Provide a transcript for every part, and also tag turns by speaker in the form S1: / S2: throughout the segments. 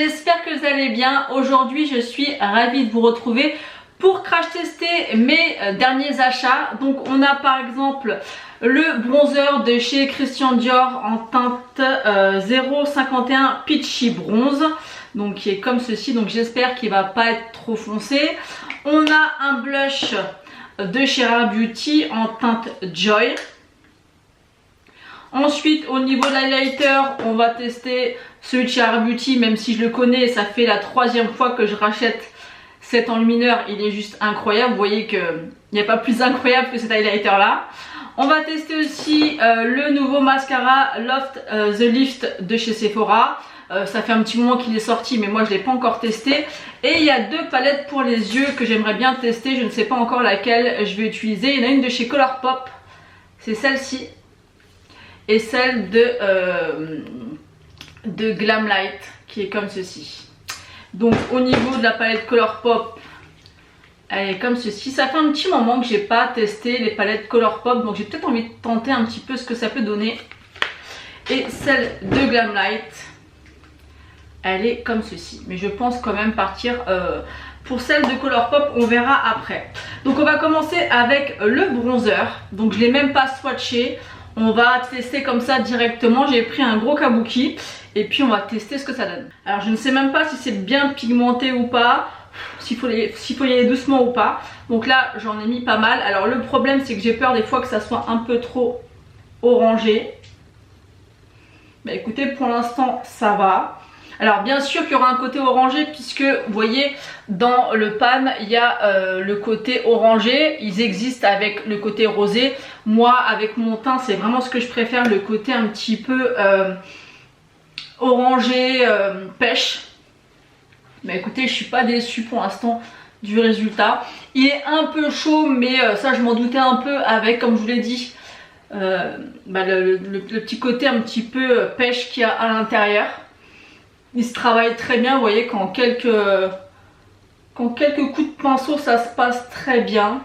S1: j'espère que vous allez bien. Aujourd'hui je suis ravie de vous retrouver pour crash tester mes derniers achats. Donc on a par exemple le bronzer de chez Christian Dior en teinte 051 Peachy Bronze, donc qui est comme ceci, donc j'espère qu'il va pas être trop foncé. On a un blush de chez Rare Beauty en teinte Joy. Ensuite au niveau de l'highlighter, on va tester celui de chez Rare Beauty, même si je le connais, ça fait la 3e fois que je rachète cet enlumineur, il est juste incroyable. Vous voyez qu'il n'y a pas plus incroyable que cet highlighter là. On va tester aussi le nouveau mascara Loft The Lift de chez Sephora. Ça fait un petit moment qu'il est sorti, mais moi je ne l'ai pas encore testé. Et il y a 2 palettes pour les yeux que j'aimerais bien tester. Je ne sais pas encore laquelle je vais utiliser. Il y en a une de chez Colourpop, c'est celle-ci. Et celle de Glamlight qui est comme ceci. Donc au niveau de la palette Colourpop, elle est comme ceci. Ça fait un petit moment que j'ai pas testé les palettes Colourpop, donc j'ai peut-être envie de tenter un petit peu ce que ça peut donner. Et celle de Glamlight, elle est comme ceci. Mais je pense quand même partir pour celle de Colourpop, on verra après. Donc on va commencer avec le bronzer. Donc je l'ai même pas swatché. On va tester comme ça directement. J'ai pris un gros kabuki et puis on va tester ce que ça donne. Alors je ne sais même pas si c'est bien pigmenté ou pas, s'il faut y aller doucement ou pas. Donc là j'en ai mis pas mal. Alors le problème c'est que j'ai peur des fois que ça soit un peu trop orangé. Mais écoutez, pour l'instant ça va. Alors bien sûr qu'il y aura un côté orangé puisque vous voyez dans le pan il y a le côté orangé, ils existent avec le côté rosé. Moi avec mon teint c'est vraiment ce que je préfère, le côté un petit peu orangé pêche. Mais écoutez, je suis pas déçue pour l'instant du résultat. Il est un peu chaud mais ça je m'en doutais un peu avec, comme je vous l'ai dit, le petit côté un petit peu pêche qu'il y a à l'intérieur. Il se travaille très bien, vous voyez qu'en quelques coups de pinceau ça se passe très bien.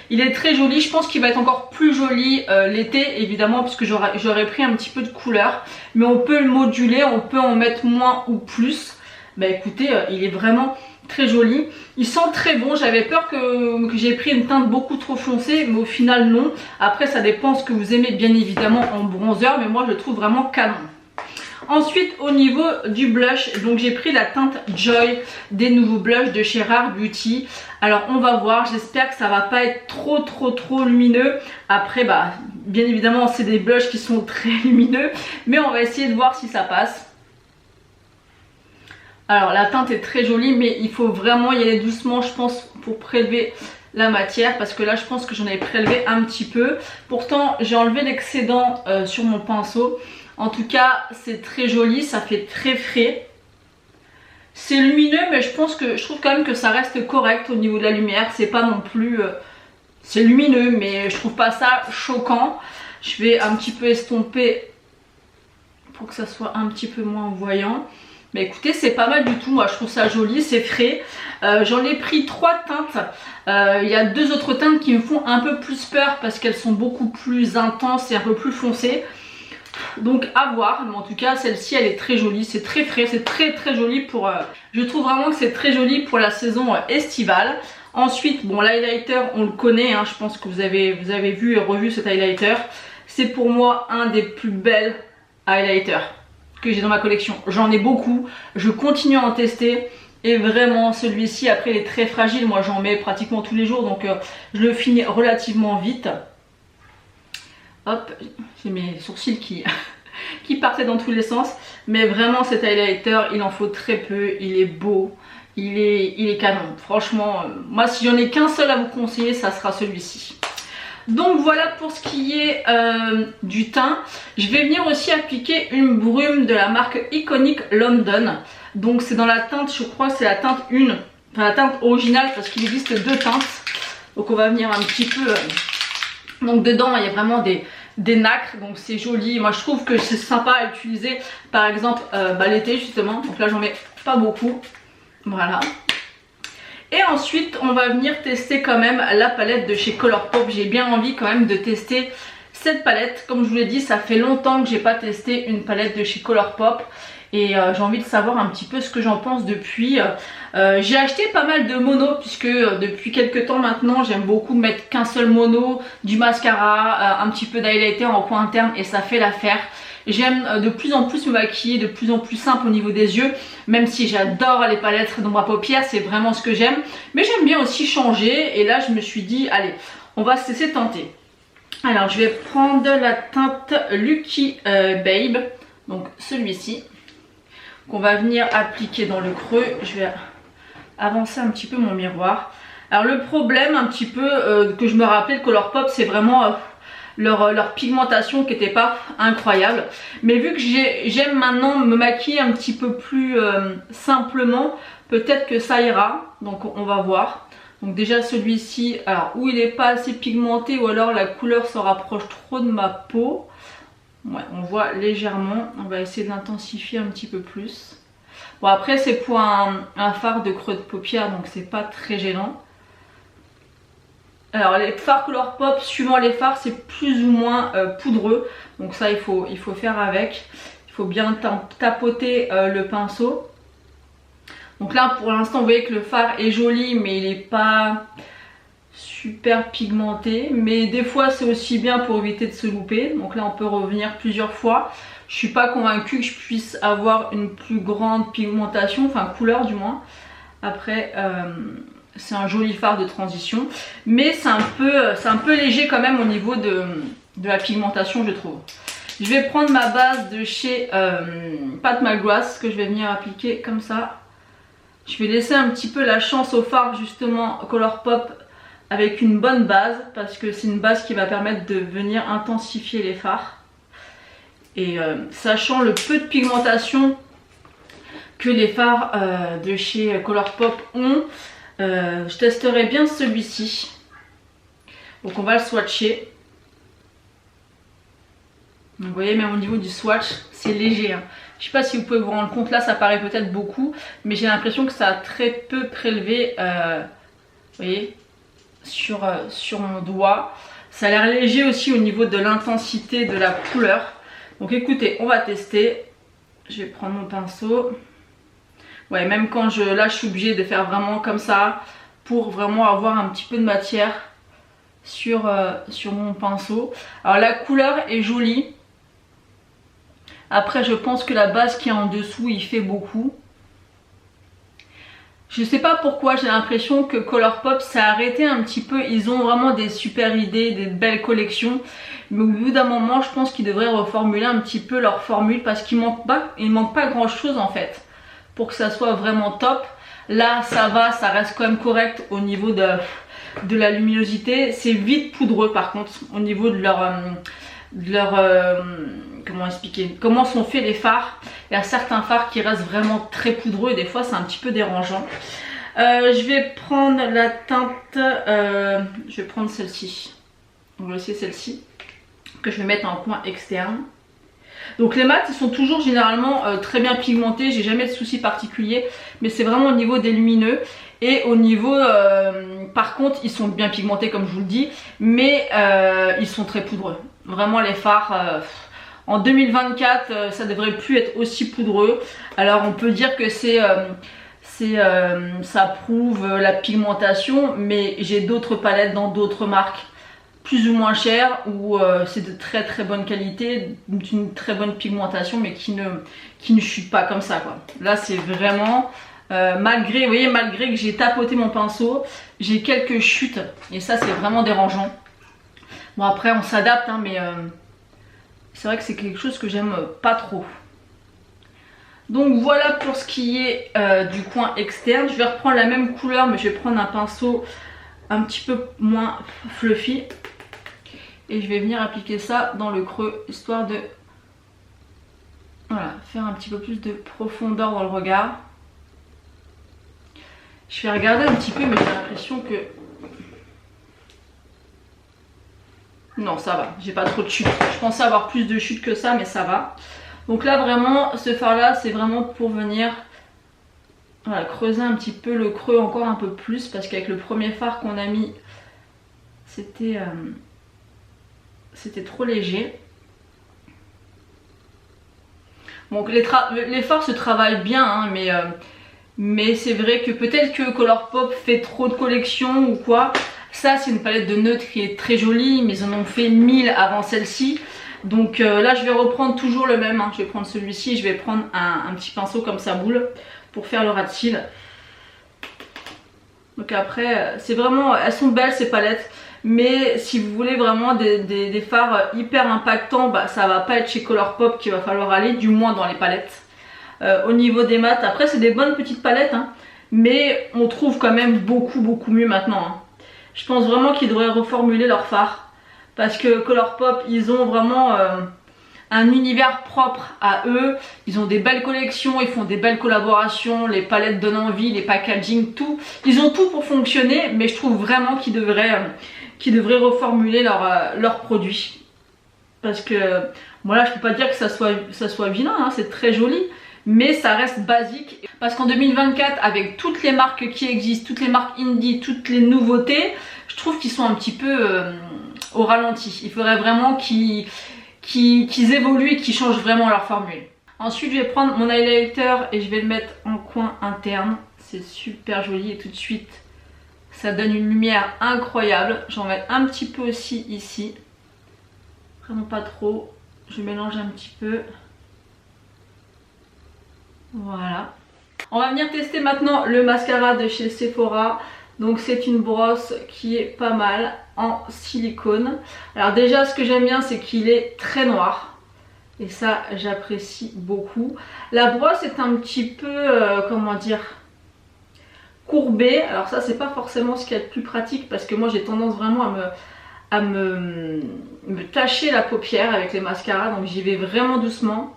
S1: Il est très joli, je pense qu'il va être encore plus joli l'été évidemment, puisque j'aurais pris un petit peu de couleur. Mais on peut le moduler, on peut en mettre moins ou plus. Bah écoutez, il est vraiment très joli. Il sent très bon, j'avais peur que j'ai pris une teinte beaucoup trop foncée, mais au final non. Après ça dépend ce que vous aimez bien évidemment en bronzer, mais moi je le trouve vraiment canon. Ensuite au niveau du blush, donc j'ai pris la teinte Joy des nouveaux blushs de chez Rare Beauty. Alors on va voir, j'espère que ça va pas être trop lumineux. Après bah bien évidemment c'est des blushs qui sont très lumineux, mais on va essayer de voir si ça passe. Alors la teinte est très jolie, mais il faut vraiment y aller doucement je pense pour prélever la matière, parce que là je pense que j'en ai prélevé un petit peu. Pourtant j'ai enlevé l'excédent sur mon pinceau. En tout cas c'est très joli, ça fait très frais. C'est lumineux mais je trouve quand même que ça reste correct au niveau de la lumière. C'est pas non plus... c'est lumineux mais je trouve pas ça choquant. Je vais un petit peu estomper pour que ça soit un petit peu moins voyant. Mais écoutez, c'est pas mal du tout, moi je trouve ça joli, c'est frais. J'en ai pris 3 teintes. Il y a 2 autres teintes qui me font un peu plus peur parce qu'elles sont beaucoup plus intenses et un peu plus foncées. Donc à voir, mais en tout cas celle-ci elle est très jolie, c'est très frais, c'est très joli pour... je trouve vraiment que c'est très joli pour la saison estivale. Ensuite, bon l'highlighter on le connaît, hein, je pense que vous avez vu et revu cet highlighter. C'est pour moi un des plus belles highlighters que j'ai dans ma collection. J'en ai beaucoup, je continue à en tester. Et vraiment celui-ci après il est très fragile, moi j'en mets pratiquement tous les jours, donc je le finis relativement vite. Hop, j'ai mes sourcils qui partaient dans tous les sens. Mais vraiment cet highlighter, il en faut très peu, il est beau, il est canon. Franchement, moi si j'en ai qu'un seul à vous conseiller, ça sera celui-ci. Donc voilà pour ce qui est du teint. Je vais venir aussi appliquer une brume de la marque Iconic London. Donc c'est dans la teinte, je crois c'est la teinte 1, enfin la teinte originale parce qu'il existe 2 teintes. Donc on va venir un petit peu... donc dedans il y a vraiment des nacres, donc c'est joli. Moi je trouve que c'est sympa à utiliser par exemple l'été justement. Donc là j'en mets pas beaucoup, voilà. Et ensuite on va venir tester quand même la palette de chez Colourpop. J'ai bien envie quand même de tester cette palette. Comme je vous l'ai dit, ça fait longtemps que j'ai pas testé une palette de chez Colourpop. Et j'ai envie de savoir un petit peu ce que j'en pense depuis. J'ai acheté pas mal de mono puisque depuis quelques temps maintenant j'aime beaucoup mettre qu'un seul mono, du mascara, un petit peu d'highlighter en coin interne et ça fait l'affaire. J'aime de plus en plus me maquiller, de plus en plus simple au niveau des yeux, même si j'adore les palettes d'ombre à paupières, c'est vraiment ce que j'aime. Mais j'aime bien aussi changer et là je me suis dit allez, on va se laisser tenter. Alors je vais prendre la teinte Lucky Babe, donc celui-ci, qu'on va venir appliquer dans le creux. Je vais avancer un petit peu mon miroir. Alors le problème un petit peu que je me rappelais de Colourpop, c'est vraiment leur pigmentation qui n'était pas incroyable. Mais vu que j'aime maintenant me maquiller un petit peu plus simplement, peut-être que ça ira. Donc on va voir. Donc déjà celui-ci, alors où il n'est pas assez pigmenté ou alors la couleur se rapproche trop de ma peau. Ouais, on voit légèrement, on va essayer d'intensifier un petit peu plus. Bon après c'est pour un fard de creux de paupière donc c'est pas très gênant. Alors les fards Colourpop, suivant les fards c'est plus ou moins poudreux. Donc ça il faut faire avec. Il faut bien tapoter le pinceau. Donc là pour l'instant vous voyez que le fard est joli mais il n'est pas super pigmenté, mais des fois c'est aussi bien pour éviter de se louper. Donc là on peut revenir plusieurs fois. Je suis pas convaincue que je puisse avoir une plus grande pigmentation, enfin couleur du moins. Après c'est un joli fard de transition, mais c'est un peu léger quand même au niveau de la pigmentation je trouve. Je vais prendre ma base de chez Pat McGrath que je vais venir appliquer comme ça. Je vais laisser un petit peu la chance au fard justement Colourpop avec une bonne base parce que c'est une base qui va permettre de venir intensifier les fards. Et sachant le peu de pigmentation que les fards de chez Colourpop ont, je testerai bien celui-ci. Donc on va le swatcher. Donc vous voyez même au niveau du swatch c'est léger hein. Je sais pas si vous pouvez vous rendre compte, là ça paraît peut-être beaucoup, mais j'ai l'impression que ça a très peu prélevé, vous voyez, sur mon doigt. Ça a l'air léger aussi au niveau de l'intensité de la couleur. Donc écoutez, on va tester. Je vais prendre mon pinceau. Ouais, même quand là je suis obligée de faire vraiment comme ça pour vraiment avoir un petit peu de matière sur mon pinceau. Alors la couleur est jolie. Après je pense que la base qui est en dessous il fait beaucoup. Je sais pas pourquoi j'ai l'impression que Colourpop s'est arrêté un petit peu. Ils ont vraiment des super idées, des belles collections. Mais au bout d'un moment je pense qu'ils devraient reformuler un petit peu leur formule. Parce qu'il manque pas grand chose en fait pour que ça soit vraiment top. Là ça va, ça reste quand même correct au niveau de la luminosité. C'est vite poudreux par contre au niveau de leur comment expliquer, comment sont faits les fards. Il y a certains fards qui restent vraiment très poudreux et des fois c'est un petit peu dérangeant. Je vais prendre la teinte, je vais prendre celle-ci. On va essayer celle-ci que je vais mettre en coin externe. Donc les mats ils sont toujours généralement très bien pigmentés, j'ai jamais de soucis particuliers, mais c'est vraiment au niveau des lumineux. Et au niveau, par contre ils sont bien pigmentés comme je vous le dis, mais ils sont très poudreux. Vraiment les fards, en 2024 ça devrait plus être aussi poudreux. Alors on peut dire que ça prouve la pigmentation, mais j'ai d'autres palettes dans d'autres marques plus ou moins chères où c'est de très très bonne qualité, d'une très bonne pigmentation mais qui ne chute pas comme ça quoi. Là c'est vraiment malgré, vous voyez, malgré que j'ai tapoté mon pinceau, j'ai quelques chutes et ça c'est vraiment dérangeant. Bon après on s'adapte hein, mais c'est vrai que c'est quelque chose que j'aime pas trop. Donc voilà pour ce qui est du coin externe. Je vais reprendre la même couleur mais je vais prendre un pinceau un petit peu moins fluffy. Et je vais venir appliquer ça dans le creux histoire de voilà, faire un petit peu plus de profondeur dans le regard. Je vais regarder un petit peu mais j'ai l'impression que non ça va, j'ai pas trop de chutes. Je pensais avoir plus de chutes que ça mais ça va. Donc là vraiment ce fard là c'est vraiment pour venir voilà, creuser un petit peu le creux encore un peu plus. Parce qu'avec le premier fard qu'on a mis c'était c'était trop léger. Donc les fards se travaillent bien, hein, mais c'est vrai que peut-être que Colourpop fait trop de collections ou quoi. Ça c'est une palette de neutres qui est très jolie, mais ils en ont fait 1000 avant celle-ci. Donc là je vais reprendre toujours le même, hein. Je vais prendre celui-ci et je vais prendre un petit pinceau comme ça boule pour faire le ras de cils. Donc après c'est vraiment, elles sont belles ces palettes. Mais si vous voulez vraiment des fards hyper impactants, bah, ça va pas être chez Colourpop qu'il va falloir aller, du moins dans les palettes. Au niveau des mats, après c'est des bonnes petites palettes, hein, mais on trouve quand même beaucoup mieux maintenant. Hein. Je pense vraiment qu'ils devraient reformuler leurs fards. Parce que Colourpop, ils ont vraiment un univers propre à eux. Ils ont des belles collections, ils font des belles collaborations, les palettes donnent envie, les packaging, tout. Ils ont tout pour fonctionner, mais je trouve vraiment qu'ils devraient reformuler leurs produits. Parce que, voilà, je peux pas dire que ça soit vilain, hein, c'est très joli, mais ça reste basique. Parce qu'en 2024, avec toutes les marques qui existent, toutes les marques indie, toutes les nouveautés, je trouve qu'ils sont un petit peu au ralenti. Il faudrait vraiment qu'ils évoluent et qu'ils changent vraiment leur formule. Ensuite, je vais prendre mon highlighter et je vais le mettre en coin interne. C'est super joli et tout de suite, ça donne une lumière incroyable. J'en mets un petit peu aussi ici. Vraiment pas trop. Je mélange un petit peu. Voilà. On va venir tester maintenant le mascara de chez Sephora. Donc c'est une brosse qui est pas mal en silicone. Alors déjà ce que j'aime bien c'est qu'il est très noir. Et ça j'apprécie beaucoup. La brosse est un petit peu, comment dire, courbée. Alors ça c'est pas forcément ce qu'il y a de plus pratique parce que moi j'ai tendance vraiment à me tacher la paupière avec les mascaras. Donc j'y vais vraiment doucement.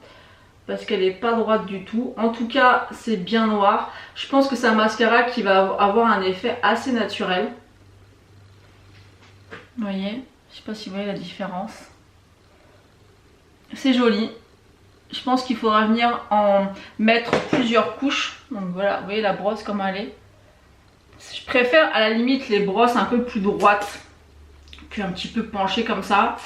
S1: Parce qu'elle n'est pas droite du tout. En tout cas, c'est bien noir. Je pense que c'est un mascara qui va avoir un effet assez naturel. Vous voyez? Je sais pas si vous voyez la différence. C'est joli. Je pense qu'il faudra venir en mettre plusieurs couches. Donc voilà, vous voyez la brosse comme elle est. Je préfère à la limite les brosses un peu plus droites qu'un petit peu penchées comme ça.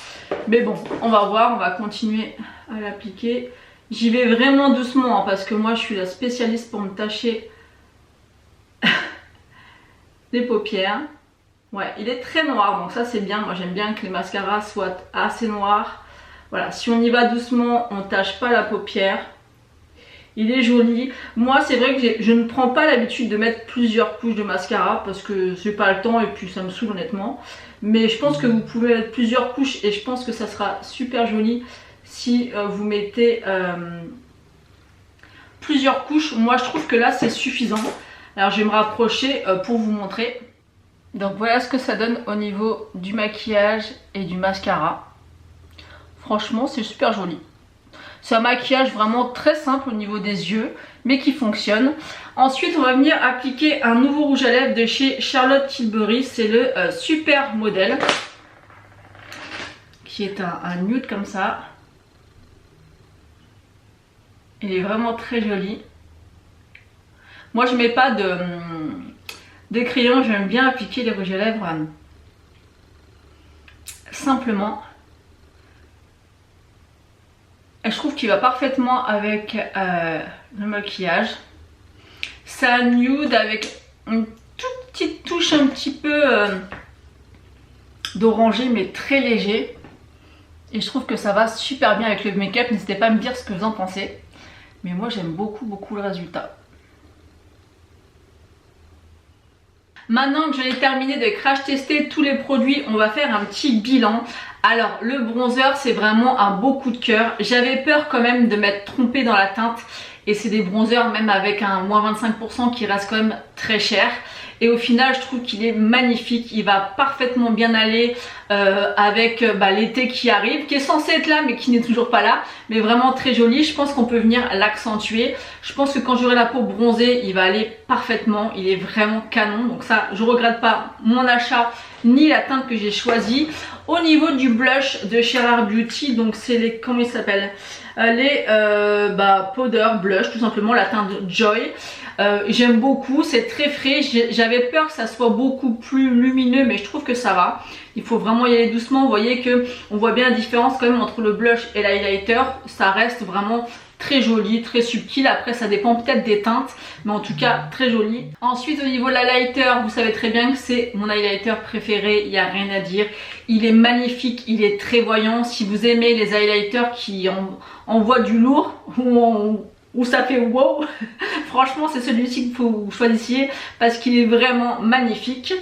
S1: Mais bon, on va voir. On va continuer à l'appliquer. J'y vais vraiment doucement hein, parce que moi je suis la spécialiste pour me tacher les paupières. Ouais, il est très noir donc ça c'est bien. Moi j'aime bien que les mascaras soient assez noirs. Voilà, si on y va doucement, on ne tâche pas la paupière. Il est joli. Moi c'est vrai que je ne prends pas l'habitude de mettre plusieurs couches de mascara parce que j'ai pas le temps et puis ça me saoule honnêtement. Mais je pense que vous pouvez mettre plusieurs couches et je pense que ça sera super joli. Si vous mettez plusieurs couches, moi je trouve que là c'est suffisant. Alors je vais me rapprocher pour vous montrer. Donc voilà ce que ça donne au niveau du maquillage et du mascara. Franchement c'est super joli. C'est un maquillage vraiment très simple au niveau des yeux, mais qui fonctionne. Ensuite on va venir appliquer un nouveau rouge à lèvres de chez Charlotte Tilbury. C'est le Super Model, qui est un nude comme ça. Il est vraiment très joli. Moi je mets pas de crayon, j'aime bien appliquer les rouges à lèvres simplement. Et je trouve qu'il va parfaitement avec le maquillage. C'est un nude avec une toute petite touche un petit peu d'orangé mais très léger. Et je trouve que ça va super bien avec le make-up. N'hésitez pas à me dire ce que vous en pensez. Mais moi j'aime beaucoup le résultat. Maintenant que j'ai terminé de crash tester tous les produits, on va faire un petit bilan. Alors le bronzer c'est vraiment un beau coup de cœur. J'avais peur quand même de m'être trompée dans la teinte. Et c'est des bronzers même avec un moins 25% qui reste quand même très cher. Et au final je trouve qu'il est magnifique. Il va parfaitement bien aller avec l'été qui arrive, qui est censé être là mais qui n'est toujours pas là. Mais vraiment très joli. Je pense qu'on peut venir l'accentuer. Je pense que quand j'aurai la peau bronzée il va aller parfaitement. Il est vraiment canon. Donc ça je regrette pas mon achat ni la teinte que j'ai choisie. Au niveau du blush de chez Rare Beauty, donc c'est les, comment ils s'appellent, les powder blush, tout simplement, la teinte Joy. J'aime beaucoup, c'est très frais. J'avais peur que ça soit beaucoup plus lumineux, mais je trouve que ça va. Il faut vraiment y aller doucement. Vous voyez que on voit bien la différence quand même entre le blush et l'highlighter. Ça reste vraiment très joli, très subtil. Après ça dépend peut-être des teintes, mais en tout cas très joli. Ensuite au niveau de l'highlighter, vous savez très bien que c'est mon highlighter préféré, il n'y a rien à dire. Il est magnifique, il est très voyant. Si vous aimez les highlighters qui envoient du lourd où ça fait wow, franchement c'est celui-ci que vous choisissiez parce qu'il est vraiment magnifique.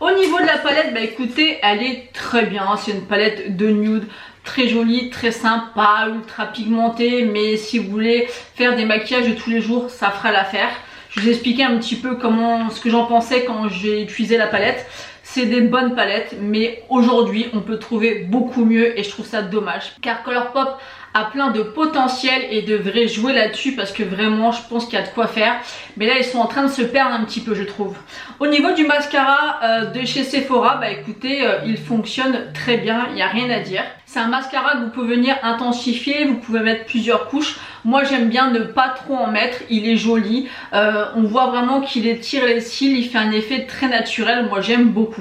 S1: Au niveau de la palette, bah écoutez, elle est très bien, c'est une palette de nude très jolie, très sympa, ultra pigmentée, mais si vous voulez faire des maquillages de tous les jours, ça fera l'affaire. Je vous ai expliqué un petit peu ce que j'en pensais quand j'ai utilisé la palette. C'est des bonnes palettes, mais aujourd'hui on peut trouver beaucoup mieux et je trouve ça dommage. Car Colourpop a plein de potentiel et devrait jouer là-dessus parce que vraiment je pense qu'il y a de quoi faire. Mais là ils sont en train de se perdre un petit peu, je trouve. Au niveau du mascara de chez Sephora, bah écoutez, il fonctionne très bien, il n'y a rien à dire. C'est un mascara que vous pouvez venir intensifier, vous pouvez mettre plusieurs couches. Moi j'aime bien ne pas trop en mettre, il est joli. On voit vraiment qu'il étire les cils, il fait un effet très naturel, moi j'aime beaucoup.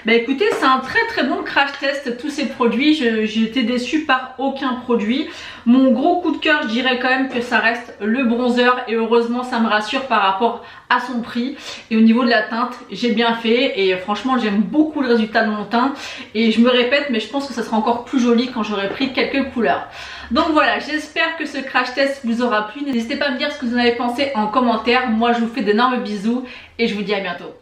S1: Bah écoutez, c'est un très bon crash test tous ces produits. J'ai été déçue par aucun produit. Mon gros coup de cœur, je dirais quand même que ça reste le bronzer et heureusement ça me rassure par rapport à son prix. Et au niveau de la teinte, j'ai bien fait et franchement j'aime beaucoup le résultat de mon teint. Et je me répète, mais je pense que ça sera encore plus joli quand j'aurai pris quelques couleurs. Donc voilà, j'espère que ce crash test vous aura plu. N'hésitez pas à me dire ce que vous en avez pensé en commentaire. Moi je vous fais d'énormes bisous et je vous dis à bientôt.